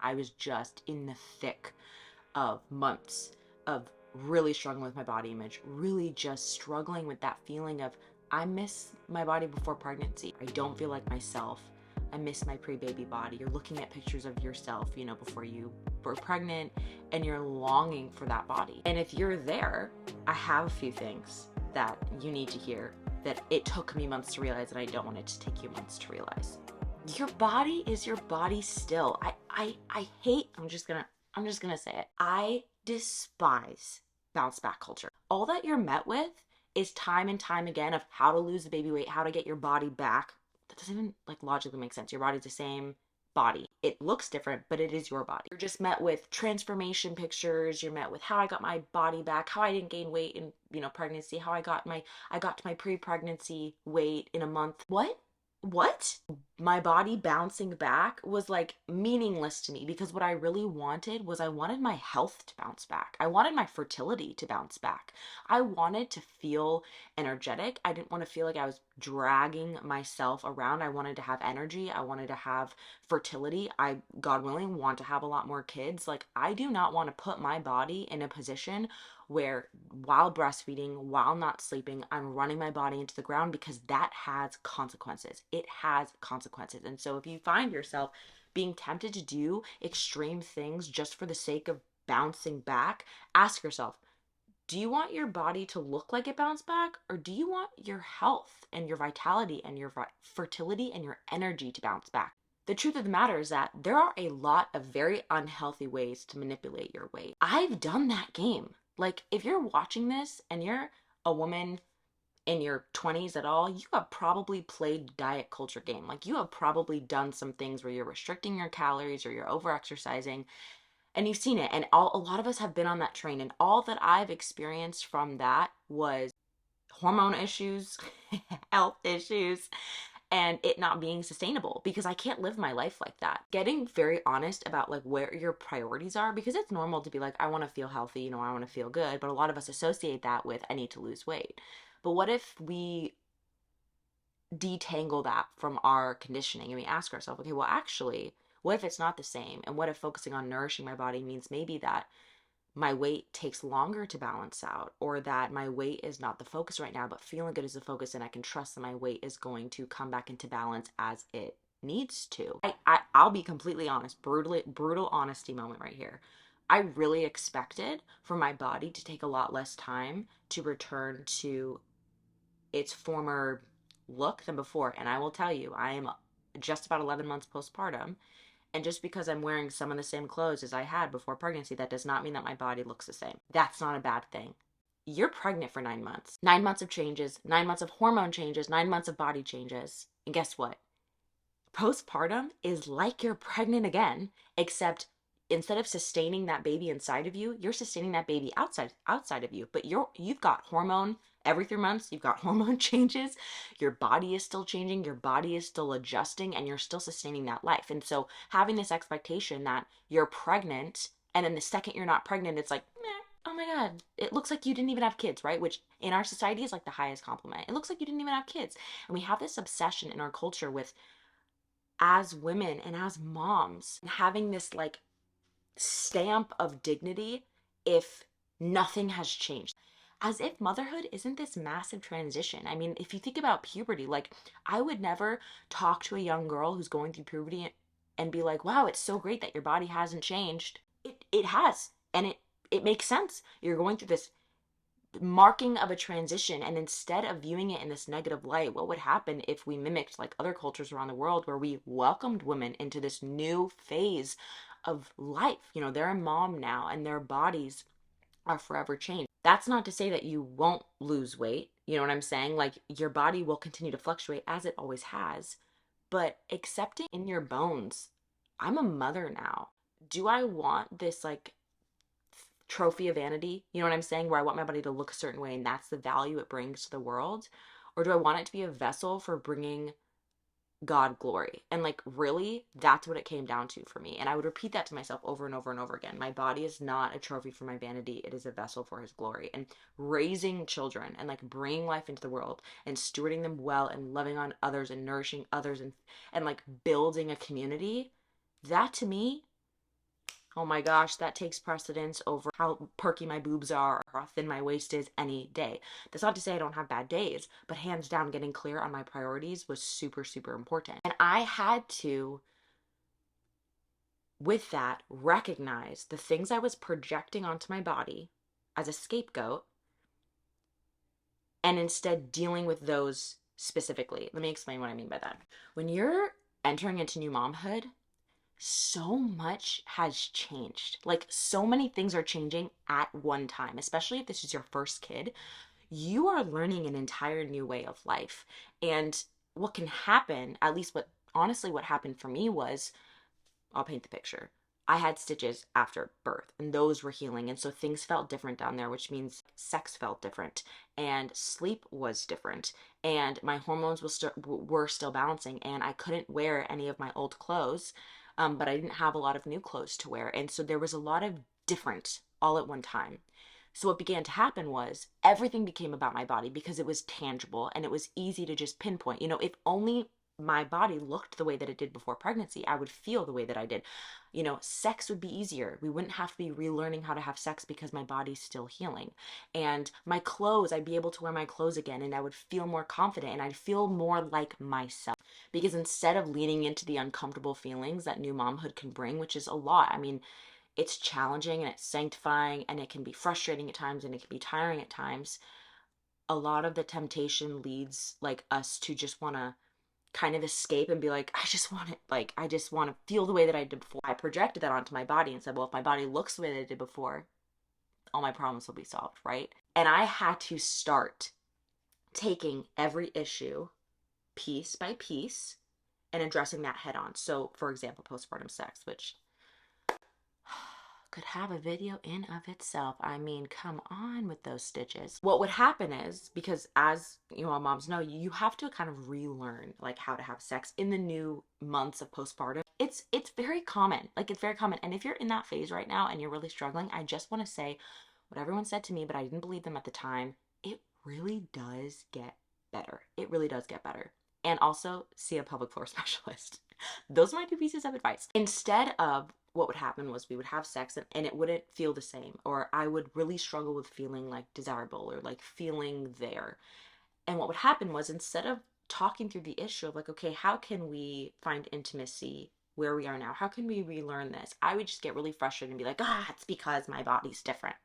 I was just in the thick of months of really struggling with my body image, really just struggling with that feeling of I miss my body before pregnancy. I don't feel like myself. I miss my pre-baby body. You're looking at pictures of yourself, before you were pregnant, and you're longing for that body. And if you're there, I have a few things that you need to hear that it took me months to realize, and I don't want it to take you months to realize. Your body is your body still. I hate, I'm just gonna say it. I despise bounce back culture. All that you're met with is time and time again of how to lose the baby weight, how to get your body back. That doesn't even logically make sense. Your body's the same body. It looks different, but it is your body. You're just met with transformation pictures. You're met with how I got my body back, how I didn't gain weight in, pregnancy, how I got to my pre-pregnancy weight in a month. What? My body bouncing back was meaningless to me, because what I really wanted was I wanted my health to bounce back. I wanted my fertility to bounce back. I wanted to feel energetic. I didn't want to feel like I was dragging myself around. I wanted to have energy. I wanted to have fertility. I, God willing, want to have a lot more kids. I do not want to put my body in a position where while breastfeeding, while not sleeping, I'm running my body into the ground, because that has consequences. It has consequences. And so if you find yourself being tempted to do extreme things just for the sake of bouncing back, ask yourself, do you want your body to look like it bounced back, or do you want your health and your vitality and your fertility and your energy to bounce back? The truth of the matter is that there are a lot of very unhealthy ways to manipulate your weight. I've done that game. If you're watching this and you're a woman in your 20s at all, you have probably played diet culture game. You have probably done some things where you're restricting your calories or you're over exercising, and you've seen it. And a lot of us have been on that train, and all that I've experienced from that was hormone issues, health issues, and it not being sustainable, because I can't live my life like that. Getting very honest about where your priorities are, because it's normal to be I want to feel healthy, I want to feel good, but a lot of us associate that with I need to lose weight. But what if we detangle that from our conditioning and we ask ourselves, okay, well, actually, what if it's not the same? And what if focusing on nourishing my body means maybe that my weight takes longer to balance out, or that my weight is not the focus right now, but feeling good is the focus, and I can trust that my weight is going to come back into balance as it needs to. I'll be completely honest, brutal honesty moment right here. I really expected for my body to take a lot less time to return to its former look than before. And I will tell you, I am just about 11 months postpartum. And just because I'm wearing some of the same clothes as I had before pregnancy, that does not mean that my body looks the same. That's not a bad thing. You're pregnant for 9 months. 9 months of changes, 9 months of hormone changes, 9 months of body changes. And guess what? Postpartum is like you're pregnant again, except instead of sustaining that baby inside of you, you're sustaining that baby outside of you. But you've got hormone every 3 months, you've got hormone changes, your body is still changing, your body is still adjusting, and you're still sustaining that life. And so having this expectation that you're pregnant, and then the second you're not pregnant, it's meh, oh my God, it looks like you didn't even have kids, right? Which in our society is the highest compliment. It looks like you didn't even have kids. And we have this obsession in our culture with, as women and as moms, having this stamp of dignity if nothing has changed. As if motherhood isn't this massive transition. I mean, if you think about puberty, I would never talk to a young girl who's going through puberty and be like, wow, it's so great that your body hasn't changed. It has. And it makes sense. You're going through this marking of a transition, and instead of viewing it in this negative light, what would happen if we mimicked other cultures around the world, where we welcomed women into this new phase of life? They're a mom now, and their bodies are forever changed. That's not to say that you won't lose weight. You know what I'm saying? Your body will continue to fluctuate as it always has, but accepting in your bones, I'm a mother now. Do I want this trophy of vanity, you know what I'm saying, where I want my body to look a certain way and that's the value it brings to the world? Or do I want it to be a vessel for bringing God glory? And really, that's what it came down to for me. And I would repeat that to myself over and over and over again. My body is not a trophy for my vanity. It is a vessel for his glory. And raising children and bringing life into the world and stewarding them well and loving on others and nourishing others and building a community, that to me Oh my gosh, that takes precedence over how perky my boobs are or how thin my waist is any day. That's not to say I don't have bad days, but hands down, getting clear on my priorities was super, super important. And I had to, with that, recognize the things I was projecting onto my body as a scapegoat and instead dealing with those specifically. Let me explain what I mean by that. When you're entering into new momhood, so much has changed. Like, so many things are changing at one time, especially if this is your first kid. You are learning an entire new way of life. And what can happen, at least what happened for me was, I'll paint the picture. I had stitches after birth, and those were healing. And so things felt different down there, which means sex felt different, and sleep was different, and my hormones were still balancing, and I couldn't wear any of my old clothes, but I didn't have a lot of new clothes to wear. And so there was a lot of different all at one time. So what began to happen was everything became about my body because it was tangible and it was easy to just pinpoint. If only my body looked the way that it did before pregnancy, I would feel the way that I did. Sex would be easier. We wouldn't have to be relearning how to have sex because my body's still healing. And my clothes, I'd be able to wear my clothes again, and I would feel more confident and I'd feel more like myself. Because instead of leaning into the uncomfortable feelings that new momhood can bring, which is a lot, I mean, it's challenging and it's sanctifying and it can be frustrating at times and it can be tiring at times. A lot of the temptation leads like us to just want to kind of escape and be like, I just want to feel the way that I did before. I projected that onto my body and said, well, if my body looks the way that it did before, all my problems will be solved, right? And I had to start taking every issue piece by piece and addressing that head on. So, for example, postpartum sex, which could have a video in of itself. I mean, come on with those stitches. What would happen is, because as moms know, you have to kind of relearn like how to have sex in the new months of postpartum. It's very common. Like, it's very common. And if you're in that phase right now and you're really struggling, I just want to say what everyone said to me, but I didn't believe them at the time. It really does get better. It really does get better. And also see a pelvic floor specialist. Those are my two pieces of advice. Instead of, what would happen was we would have sex and it wouldn't feel the same, or I would really struggle with feeling like desirable or like feeling there. And what would happen was, instead of talking through the issue of like, okay, how can we find intimacy where we are now? How can we relearn this? I would just get really frustrated and be like, it's because my body's different.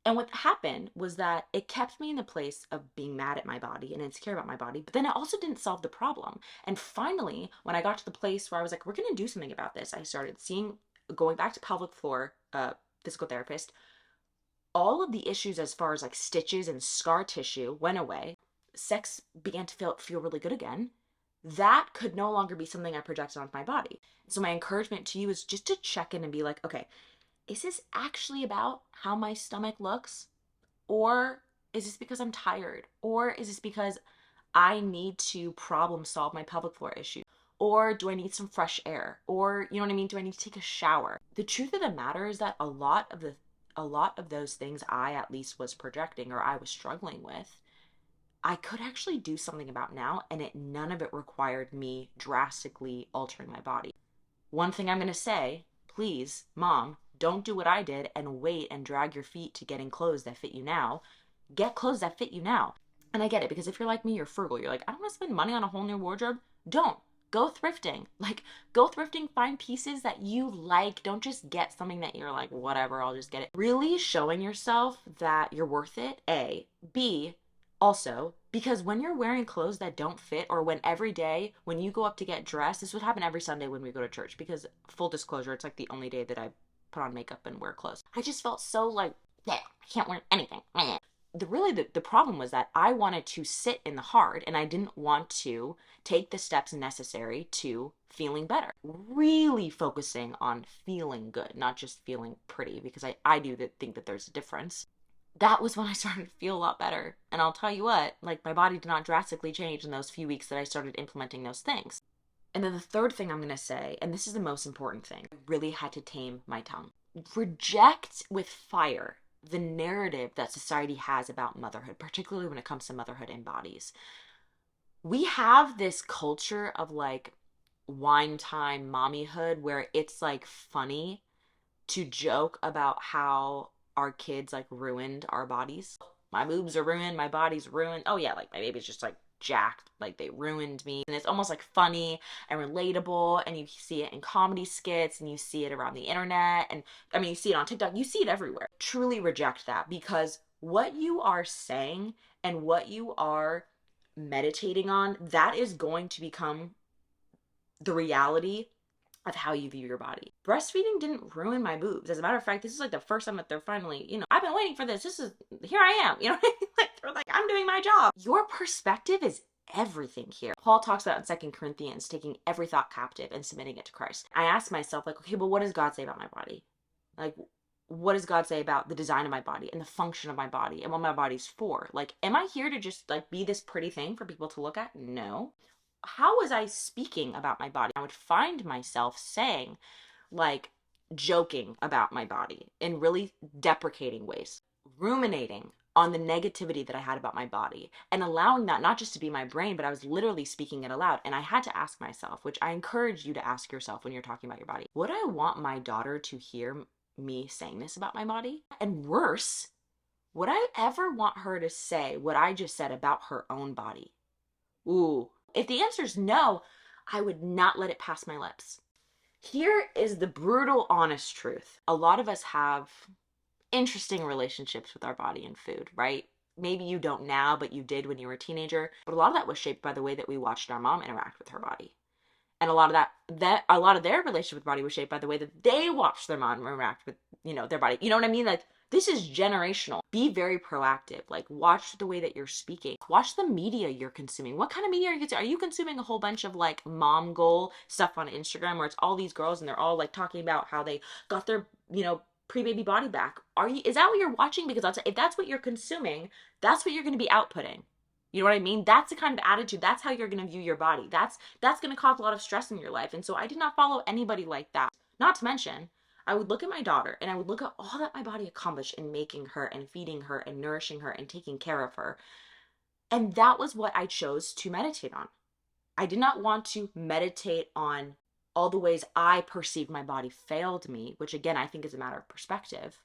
And what happened was that it kept me in the place of being mad at my body and insecure about my body, but then it also didn't solve the problem. And finally, when I got to the place where I was like, we're going to do something about this, I started going back to pelvic floor physical therapist. All of the issues as far as like stitches and scar tissue went away. Sex began to feel really good again. That could no longer be something I projected onto my body. So my encouragement to you is just to check in and be like, okay, is this actually about how my stomach looks? Or is this because I'm tired? Or is this because I need to problem solve my pelvic floor issue? Or do I need some fresh air? Or, you know what I mean? Do I need to take a shower? The truth of the matter is that a lot of those things I at least was projecting or I was struggling with, I could actually do something about now, and none of it required me drastically altering my body. One thing I'm going to say, please, mom, don't do what I did and wait and drag your feet to getting clothes that fit you now. Get clothes that fit you now. And I get it, because if you're like me, you're frugal. You're like, I don't want to spend money on a whole new wardrobe. Don't. Go thrifting. Go thrifting, find pieces that you like. Don't just get something that you're like, whatever, I'll just get it. Really showing yourself that you're worth it, A. B, also, because when you're wearing clothes that don't fit, or when every day when you go up to get dressed, this would happen every Sunday when we go to church, because full disclosure, it's like the only day that I put on makeup and wear clothes. I just felt so like, I can't wear anything. The problem was that I wanted to sit in the hard, and I didn't want to take the steps necessary to feeling better. Really focusing on feeling good, not just feeling pretty, because I do think that there's a difference. That was when I started to feel a lot better. And I'll tell you what, like, my body did not drastically change in those few weeks that I started implementing those things. And then the third thing I'm going to say, and this is the most important thing, I really had to tame my tongue. Reject with fire the narrative that society has about motherhood, particularly when it comes to motherhood in bodies. We have this culture of like wine time mommyhood where it's like funny to joke about how our kids like ruined our bodies. My boobs are ruined, my body's ruined. Oh yeah, like my baby's just like jacked, like they ruined me. And it's almost like funny and relatable, and you see it in comedy skits and you see it around the internet, and I mean you see it on TikTok, you see it everywhere. Truly reject that, because what you are saying and what you are meditating on, that is going to become the reality of how you view your body. Breastfeeding didn't ruin my boobs. As a matter of fact, this is like the first time that they're finally, I've been waiting for this. Here I am. Like they're like, I'm doing my job. Your perspective is everything here. Paul talks about in 2 Corinthians taking every thought captive and submitting it to Christ. I asked myself, like, okay, but what does God say about my body? Like, what does God say about the design of my body and the function of my body and what my body's for? Like, am I here to just like be this pretty thing for people to look at? No. How was I speaking about my body? I would find myself saying, like, joking about my body in really deprecating ways, ruminating on the negativity that I had about my body, and allowing that not just to be my brain, but I was literally speaking it aloud. And I had to ask myself, which I encourage you to ask yourself when you're talking about your body, would I want my daughter to hear me saying this about my body? And worse, would I ever want her to say what I just said about her own body? Ooh. If the answer is no, I would not let it pass my lips. Here is the brutal, honest truth. A lot of us have interesting relationships with our body and food, right? Maybe you don't now, but you did when you were a teenager. But a lot of that was shaped by the way that we watched our mom interact with her body. And a lot of a lot of their relationship with body was shaped by the way that they watched their mom interact with, their body. You know what I mean? Like, this is generational. Be very proactive. Like, watch the way that you're speaking. Watch the media you're consuming. What kind of media are you consuming? Are you consuming a whole bunch of like mom goal stuff on Instagram where it's all these girls and they're all like talking about how they got their, pre-baby body back? Is that what you're watching? Because if that's what you're consuming, that's what you're going to be outputting. You know what I mean? That's the kind of attitude. That's how you're going to view your body. That's going to cause a lot of stress in your life. And so I did not follow anybody like that. Not to mention, I would look at my daughter and I would look at all that my body accomplished in making her and feeding her and nourishing her and taking care of her. And that was what I chose to meditate on. I did not want to meditate on all the ways I perceived my body failed me, which again, I think is a matter of perspective.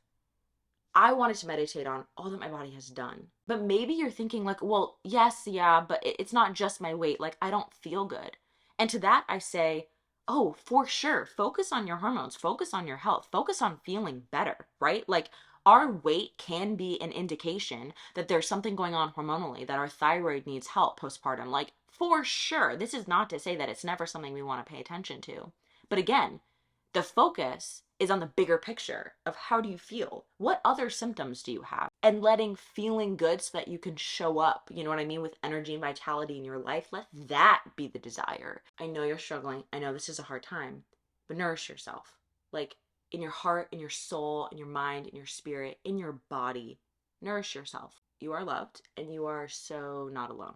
I wanted to meditate on all that my body has done. But maybe you're thinking like, well, yes, yeah, but it's not just my weight. Like, I don't feel good. And to that I say, oh, for sure. Focus on your hormones. Focus on your health. Focus on feeling better, right? Like, our weight can be an indication that there's something going on hormonally, that our thyroid needs help postpartum. Like, for sure. This is not to say that it's never something we want to pay attention to. But again, the focus is on the bigger picture of how do you feel? What other symptoms do you have? And letting feeling good so that you can show up, you know what I mean, with energy and vitality in your life. Let that be the desire. I know you're struggling. I know this is a hard time, but nourish yourself. Like, in your heart, in your soul, in your mind, in your spirit, in your body. Nourish yourself. You are loved and you are so not alone.